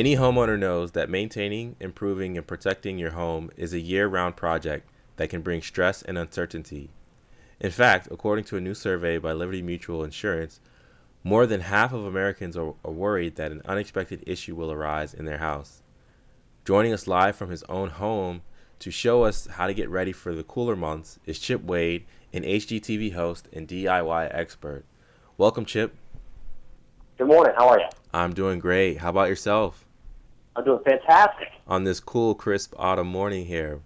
Any homeowner knows that maintaining, improving, and protecting your home is a year-round project that can bring stress and uncertainty. In fact, according to a new survey by Liberty Mutual Insurance, more than half of Americans are worried that an unexpected issue will arise in their house. Joining us live from his own home to show us how to get ready for the cooler months is Chip Wade, an HGTV host and DIY expert. Welcome, Chip. Good morning. How are you? I'm doing great. How about yourself? I'm doing fantastic. On this cool, crisp autumn morning here.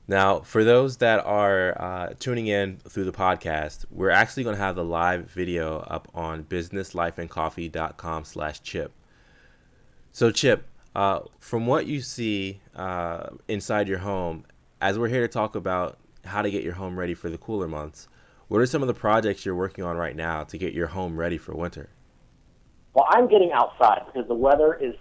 Now, for those that are tuning in through the podcast, we're actually going to have the live video up on businesslifeandcoffee.com/Chip. So, Chip, from what you see inside your home, as we're here to talk about how to get your home ready for the cooler months, what are some of the projects you're working on right now to get your home ready for winter? Well, I'm getting outside because the weather is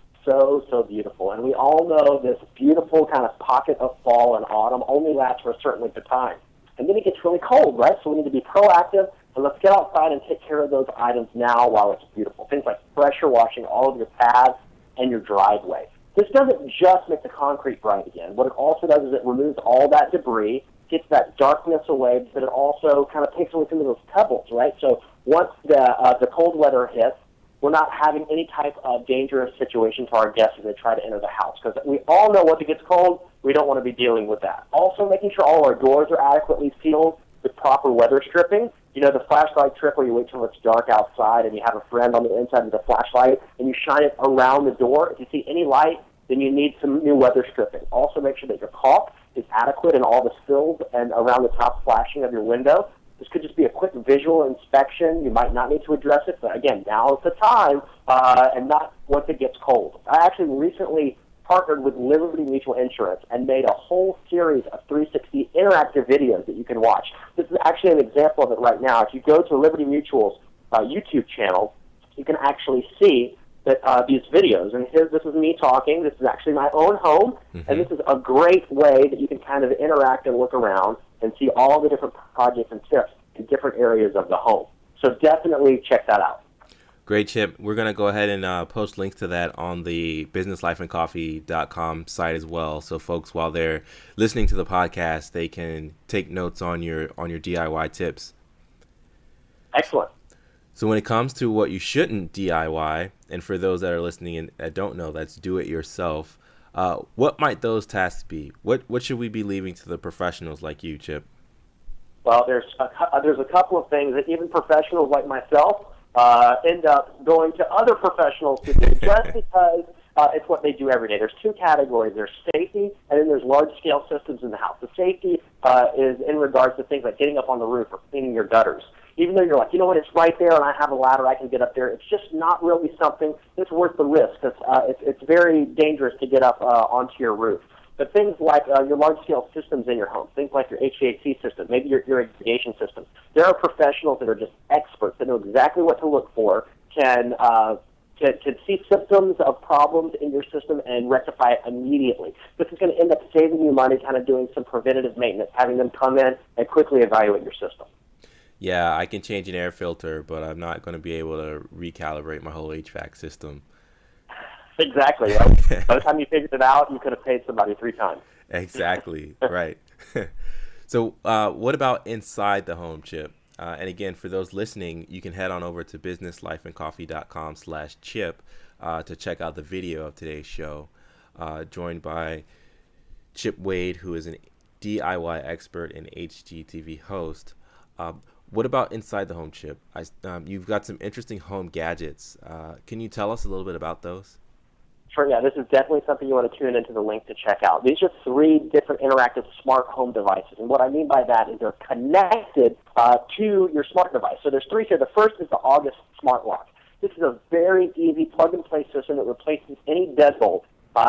so beautiful. And we all know this beautiful kind of pocket of fall and autumn only lasts for a certain length of time. And then it gets really cold, right? So we need to be proactive, and let's get outside and take care of those items now while it's beautiful. Things like pressure washing all of your paths and your driveway. This doesn't just make the concrete bright again. What it also does is it removes all that debris, gets that darkness away, but it also kind of takes away some of those pebbles, right? So once the cold weather hits, we're not having any type of dangerous situation to our guests as they try to enter the house. Because we all know once it gets cold, we don't want to be dealing with that. Also, making sure all our doors are adequately sealed with proper weather stripping. You know, the flashlight trick where you wait till it's dark outside and you have a friend on the inside with a flashlight and you shine it around the door. If you see any light, then you need some new weather stripping. Also, make sure that your caulk is adequate in all the sills and around the top flashing of your window. This could just be a quick visual inspection. You might not need to address it, but again, now is the time, and not once it gets cold. I actually recently partnered with Liberty Mutual Insurance and made a whole series of 360 interactive videos that you can watch. This is actually an example of it right now. If you go to Liberty Mutual's YouTube channel, you can actually see that these videos. And this is me talking. This is actually my own home, and this is a great way that you can kind of interact and look around and see all the different projects and tips in different areas of the home. So definitely check that out. Great, Chip. We're going to go ahead and post links to that on the businesslifeandcoffee.com site as well. So folks, while they're listening to the podcast, they can take notes on your DIY tips. Excellent. So when it comes to what you shouldn't DIY, and for those that are listening and that don't know, that's do it yourself. What might those tasks be? What should we be leaving to the professionals like you, Chip? Well, there's a couple of things that even professionals like myself end up going to other professionals to do just because it's what they do every day. There's two categories. There's safety, and then there's large-scale systems in the house. The safety is in regards to things like getting up on the roof or cleaning your gutters. Even though you're like, you know what, it's right there and I have a ladder, I can get up there, it's just not really something that's worth the risk because it's very dangerous to get up onto your roof. But things like your large-scale systems in your home, things like your HVAC system, maybe your irrigation system, there are professionals that are just experts that know exactly what to look for, can see symptoms of problems in your system and rectify it immediately. This is going to end up saving you money, kind of doing some preventative maintenance, having them come in and quickly evaluate your system. Yeah, I can change an air filter, but I'm not going to be able to recalibrate my whole HVAC system. Exactly. Right? By the time you figured it out, you could have paid somebody 3 times. Exactly. Right. So what about inside the home, Chip? And again, for those listening, you can head on over to businesslifeandcoffee.com/Chip to check out the video of today's show, joined by Chip Wade, who is an DIY expert and HGTV host. What about inside the home, Chip? You've got some interesting home gadgets. Can you tell us a little bit about those? Sure, yeah, this is definitely something you want to tune into the link to check out. These are 3 different interactive smart home devices, and what I mean by that is they're connected to your smart device. So there's 3 here. The first is the August Smart Lock. This is a very easy plug-and-play system that replaces any deadbolt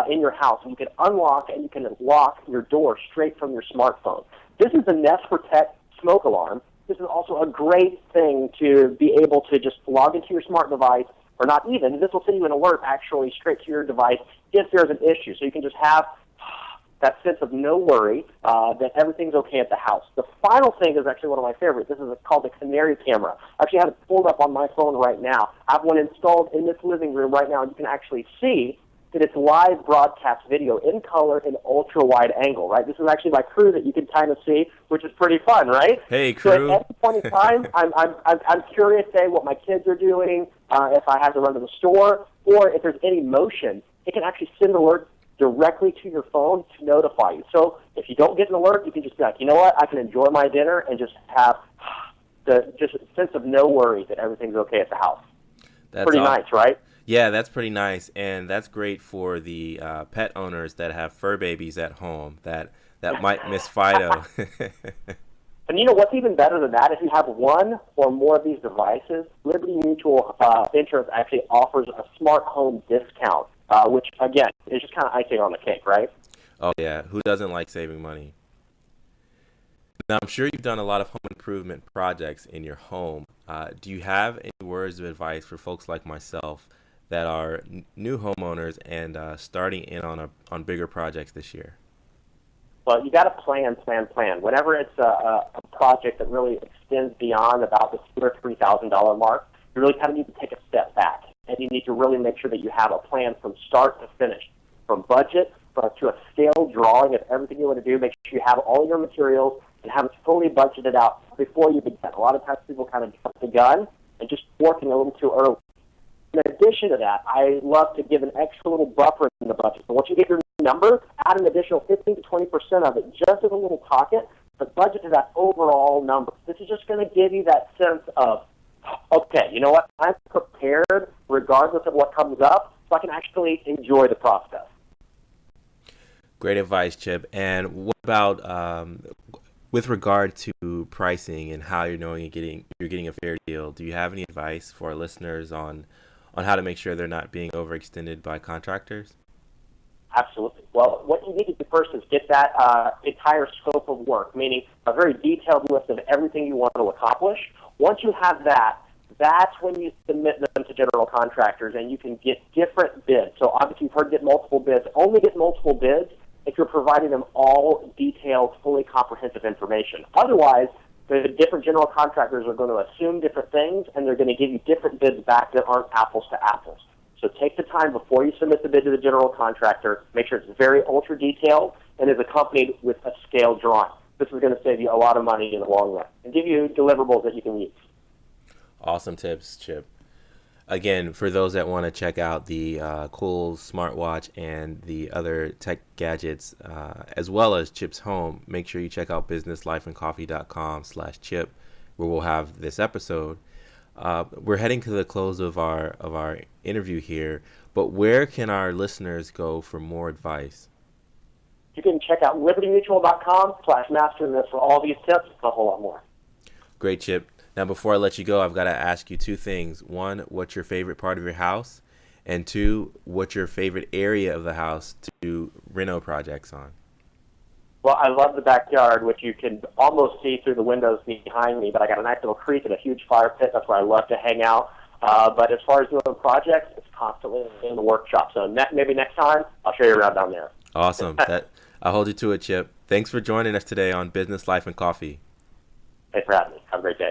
in your house. And you can unlock and you can lock your door straight from your smartphone. This is the Nest Protect smoke alarm. This is also a great thing to be able to just log into your smart device, or not even. This will send you an alert actually straight to your device if there's an issue. So you can just have that sense of no worry, that everything's okay at the house. The final thing is actually one of my favorites. This is called the Canary camera. I actually have it pulled up on my phone right now. I have one installed in this living room right now, and you can actually see that it's live broadcast video in color in ultra-wide angle, right? This is actually my crew that you can kind of see, which is pretty fun, right? Hey, crew. So at every point in time, I'm curious, say, what my kids are doing, if I have to run to the store, or if there's any motion, it can actually send alerts directly to your phone to notify you. So if you don't get an alert, you can just be like, you know what, I can enjoy my dinner and just have the just sense of no worry that everything's okay at the house. That's pretty nice, right? Yeah, that's pretty nice, and that's great for the pet owners that have fur babies at home that might miss Fido. And you know what's even better than that? If you have one or more of these devices, Liberty Mutual Insurance actually offers a smart home discount, which, again, is just kind of icing on the cake, right? Oh, yeah. Who doesn't like saving money? Now, I'm sure you've done a lot of home improvement projects in your home. Do you have any words of advice for folks like myself that are new homeowners and starting in on bigger projects this year? Well, you got to plan. Whenever it's a project that really extends beyond about the $2,000 or $3,000 mark, you really kind of need to take a step back, and you need to really make sure that you have a plan from start to finish, from budget to a scale drawing of everything you want to do. Make sure you have all your materials and have it fully budgeted out before you begin. A lot of times people kind of jump the gun and just working a little too early. In addition to that, I love to give an extra little buffer in the budget. So once you get your number, add an additional 15 to 20% of it just as a little pocket, but budget to that overall number. This is just going to give you that sense of, okay, you know what, I'm prepared regardless of what comes up, so I can actually enjoy the process. Great advice, Chip. And what about with regard to pricing and how you're knowing you're getting a fair deal? Do you have any advice for our listeners on how to make sure they're not being overextended by contractors? Absolutely. Well, what you need to do first is get that entire scope of work, meaning a very detailed list of everything you want to accomplish. Once you have that, that's when you submit them to general contractors, and you can get different bids. So obviously you've heard get multiple bids. Only get multiple bids if you're providing them all detailed, fully comprehensive information. Otherwise, the different general contractors are going to assume different things, and they're going to give you different bids back that aren't apples to apples. So take the time before you submit the bid to the general contractor. Make sure it's very ultra detailed and is accompanied with a scale drawing. This is going to save you a lot of money in the long run and give you deliverables that you can use. Awesome tips, Chip. Again, for those that want to check out the cool smartwatch and the other tech gadgets, as well as Chip's home, make sure you check out businesslifeandcoffee.com/Chip, where we'll have this episode. We're heading to the close of our interview here, but where can our listeners go for more advice? You can check out libertymutual.com/mastering this for all these tips and a whole lot more. Great, Chip. Now, before I let you go, I've got to ask you two things. One, what's your favorite part of your house? And two, what's your favorite area of the house to do reno projects on? Well, I love the backyard, which you can almost see through the windows behind me, but I got a nice little creek and a huge fire pit. That's where I love to hang out. But as far as doing projects, it's constantly in the workshop. So maybe next time, I'll show you around down there. Awesome. I'll hold you to it, Chip. Thanks for joining us today on Business, Life, and Coffee. Thanks for having me. Have a great day.